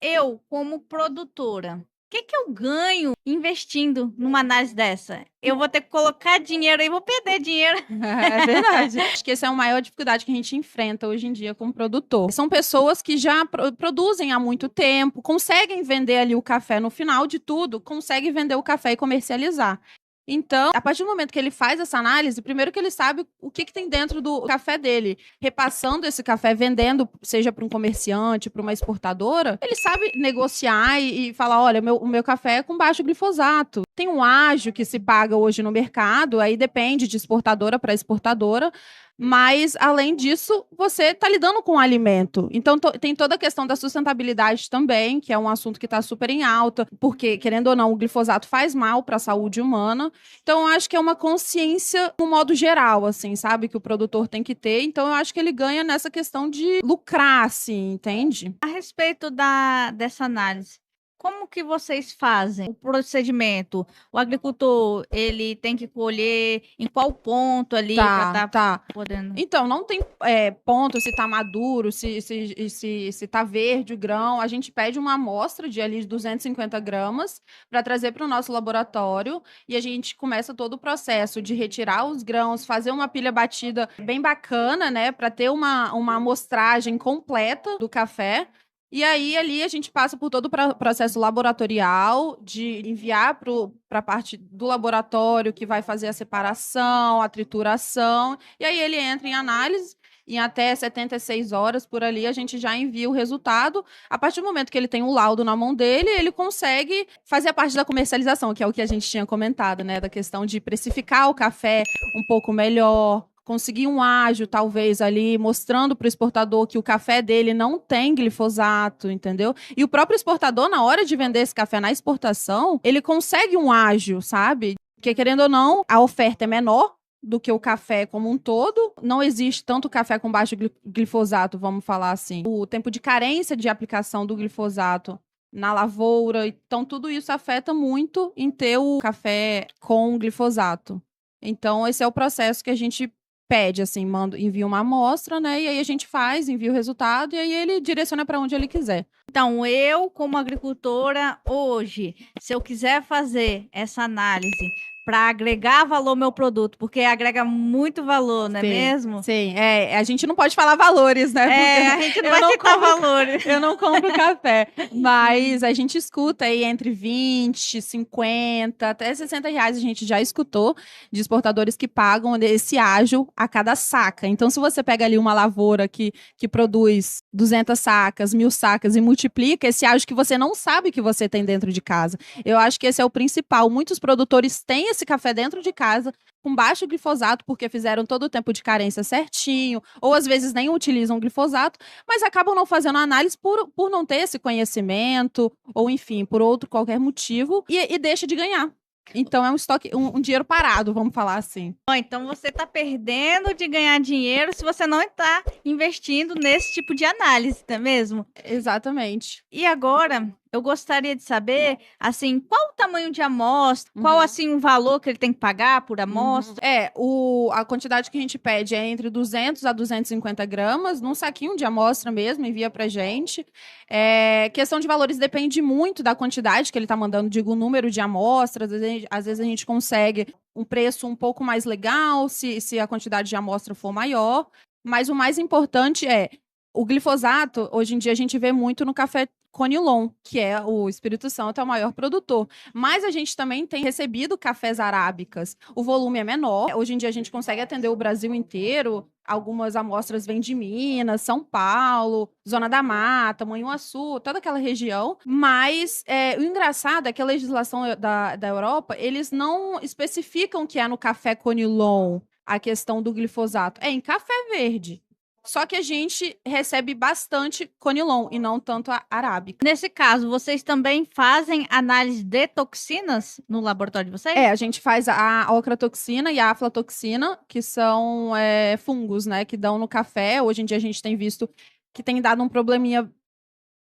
Eu, como produtora, o que que eu ganho investindo numa análise dessa? Eu vou ter que colocar dinheiro aí, vou perder dinheiro. É verdade. Acho que essa é a maior dificuldade que a gente enfrenta hoje em dia como produtor. São pessoas que já produzem há muito tempo, conseguem vender ali o café no final de tudo, conseguem vender o café e comercializar. Então, a partir do momento que ele faz essa análise, primeiro que ele sabe o que, que tem dentro do café dele, repassando esse café, vendendo, seja para um comerciante, para uma exportadora, ele sabe negociar e falar: olha, o meu café é com baixo glifosato. Tem um ágio que se paga hoje no mercado, aí depende de exportadora para exportadora, mas, além disso, você está lidando com o alimento. Então, tem toda a questão da sustentabilidade também, que é um assunto que está super em alta, porque, querendo ou não, o glifosato faz mal para a saúde humana. Então, eu acho que é uma consciência, no modo geral, assim, sabe? Que o produtor tem que ter. Então, eu acho que ele ganha nessa questão de lucrar, assim, entende? A respeito dessa análise, como que vocês fazem o procedimento? O agricultor, ele tem que colher em qual ponto ali para estar Tá. podendo... Então, não tem ponto se tá maduro, se tá verde o grão. A gente pede uma amostra de ali de 250 gramas para trazer para o nosso laboratório e a gente começa todo o processo de retirar os grãos, fazer uma pilha batida bem bacana, né, para ter uma amostragem completa do café. E aí, ali, a gente passa por todo o processo laboratorial de enviar para a parte do laboratório que vai fazer a separação, a trituração, e aí ele entra em análise. Em até 76 horas por ali, a gente já envia o resultado. A partir do momento que ele tem o laudo na mão dele, ele consegue fazer a parte da comercialização, que é o que a gente tinha comentado, né? Da questão de precificar o café um pouco melhor, conseguir um ágio, talvez, ali, mostrando para o exportador que o café dele não tem glifosato, entendeu? E o próprio exportador, na hora de vender esse café na exportação, ele consegue um ágio, sabe? Porque, querendo ou não, a oferta é menor do que o café como um todo. Não existe tanto café com baixo glifosato, vamos falar assim. O tempo de carência de aplicação do glifosato na lavoura, então tudo isso afeta muito em ter o café com glifosato. Então, esse é o processo que a gente pede, assim, envia uma amostra, né? E aí a gente faz, envia o resultado e aí ele direciona para onde ele quiser. Então, eu, como agricultora, hoje, se eu quiser fazer essa análise para agregar valor ao meu produto, porque agrega muito valor, não é mesmo? Sim, a gente não pode falar valores, né? Porque a gente não vai citar valores. Eu não compro café, mas a gente escuta aí entre 20, 50, até 60 reais a gente já escutou de exportadores que pagam esse ágio a cada saca. Então, se você pega ali uma lavoura que produz 200 sacas, 1000 sacas e multiplica esse ágio que você não sabe que você tem dentro de casa. Eu acho que esse é o principal. Muitos produtores têm esse café dentro de casa com baixo glifosato, porque fizeram todo o tempo de carência certinho, ou às vezes nem utilizam glifosato, mas acabam não fazendo análise por não ter esse conhecimento, ou enfim, por outro qualquer motivo, e deixa de ganhar. Então é um estoque, um dinheiro parado, vamos falar assim. Então você está perdendo de ganhar dinheiro se você não está investindo nesse tipo de análise, não é mesmo? Exatamente. E agora, eu gostaria de saber, assim, qual o tamanho de amostra, qual, assim, o valor que ele tem que pagar por amostra? A quantidade que a gente pede é entre 200 a 250 gramas, num saquinho de amostra mesmo, envia pra gente. Questão de valores depende muito da quantidade que ele tá mandando, digo, o número de amostras, às vezes a gente consegue um preço um pouco mais legal, se a quantidade de amostra for maior, mas o mais importante é o glifosato. Hoje em dia a gente vê muito no café Conilon, que é o Espírito Santo é o maior produtor. Mas a gente também tem recebido cafés arábicas. O volume é menor. Hoje em dia a gente consegue atender o Brasil inteiro. Algumas amostras vêm de Minas, São Paulo, Zona da Mata, Manhuaçu, toda aquela região. Mas o engraçado é que a legislação da Europa, eles não especificam que é no café Conilon a questão do glifosato. É em café verde. Só que a gente recebe bastante Conilon e não tanto a arábica. Nesse caso, vocês também fazem análise de toxinas no laboratório de vocês? A gente faz a ocratoxina e a aflatoxina, que são fungos, né, que dão no café. Hoje em dia a gente tem visto que tem dado um probleminha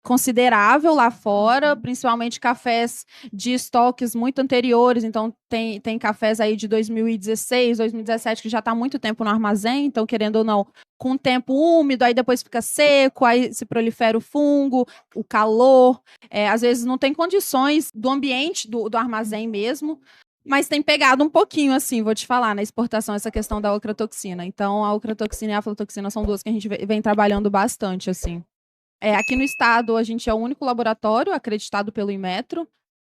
considerável lá fora, principalmente cafés de estoques muito anteriores. Então, tem cafés aí de 2016, 2017, que já está há muito tempo no armazém. Então, querendo ou não, com o tempo úmido, aí depois fica seco, aí se prolifera o fungo, o calor. Às vezes não tem condições do ambiente do armazém mesmo. Mas tem pegado um pouquinho, assim, vou te falar, na exportação, essa questão da ocratoxina. Então, a ocratoxina e a aflatoxina são duas que a gente vem trabalhando bastante, assim. Aqui no estado, a gente é o único laboratório acreditado pelo Inmetro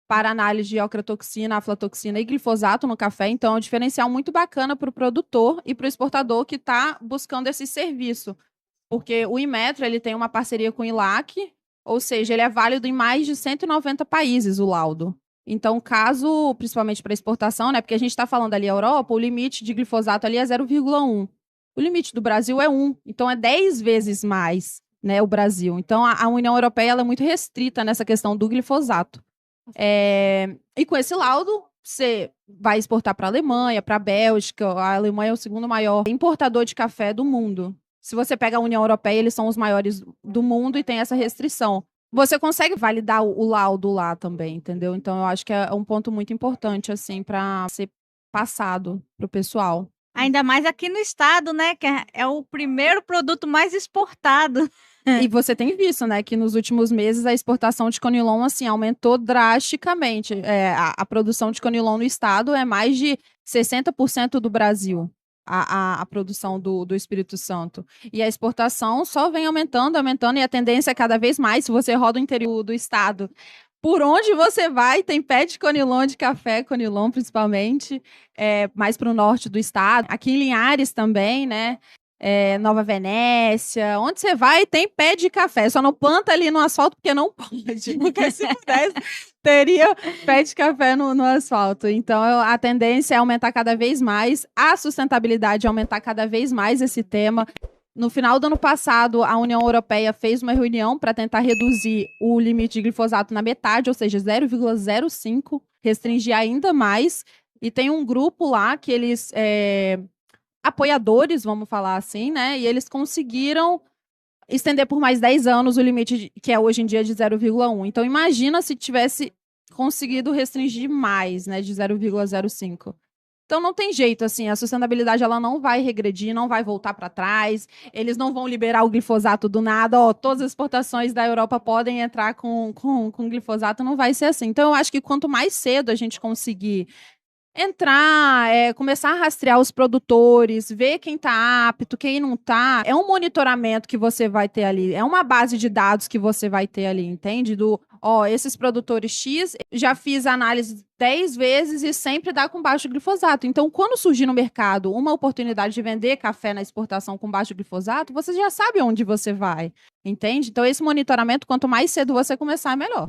para análise de ocratoxina, aflatoxina e glifosato no café. Então, é um diferencial muito bacana para o produtor e para o exportador que está buscando esse serviço. Porque o Inmetro, ele tem uma parceria com o ILAC, ou seja, ele é válido em mais de 190 países, o laudo. Então, caso, principalmente para exportação, né? Porque a gente está falando ali, Europa, o limite de glifosato ali é 0,1. O limite do Brasil é 1. Então, é 10 vezes mais, né, o Brasil. Então, a União Europeia ela é muito restrita nessa questão do glifosato. E com esse laudo, você vai exportar para a Alemanha, para a Bélgica. A Alemanha é o segundo maior importador de café do mundo. Se você pega a União Europeia, eles são os maiores do mundo e tem essa restrição. Você consegue validar o laudo lá também, entendeu? Então, eu acho que é um ponto muito importante, assim, para ser passado para o pessoal. Ainda mais aqui no estado, né? Que é o primeiro produto mais exportado. E você tem visto, né, que nos últimos meses a exportação de conilon, assim, aumentou drasticamente. A produção de conilon no estado é mais de 60% do Brasil. A produção do Espírito Santo. E a exportação só vem aumentando, aumentando, e a tendência é cada vez mais, se você roda o interior do estado, por onde você vai, tem pé de conilon, de café, conilon principalmente, mais para o norte do estado. Aqui em Linhares também, né? Nova Venécia, onde você vai tem pé de café, só não planta ali no asfalto porque não pode, porque se pudesse teria pé de café no asfalto. Então a tendência é aumentar cada vez mais, a sustentabilidade é aumentar cada vez mais esse tema. No final do ano passado, a União Europeia fez uma reunião para tentar reduzir o limite de glifosato na metade, ou seja, 0,05, restringir ainda mais, e tem um grupo lá que eles apoiadores, vamos falar assim, né? E eles conseguiram estender por mais 10 anos o limite, que é hoje em dia de 0,1. Então, imagina se tivesse conseguido restringir mais, né? De 0,05. Então, não tem jeito, assim, a sustentabilidade ela não vai regredir, não vai voltar para trás, eles não vão liberar o glifosato do nada, todas as exportações da Europa podem entrar com glifosato, não vai ser assim. Então, eu acho que quanto mais cedo a gente conseguir entrar, começar a rastrear os produtores, ver quem está apto, quem não está. É um monitoramento que você vai ter ali, é uma base de dados que você vai ter ali, entende? Esses produtores X, já fiz análise 10 vezes e sempre dá com baixo glifosato. Então, quando surgir no mercado uma oportunidade de vender café na exportação com baixo glifosato, você já sabe onde você vai, entende? Então, esse monitoramento, quanto mais cedo você começar, melhor.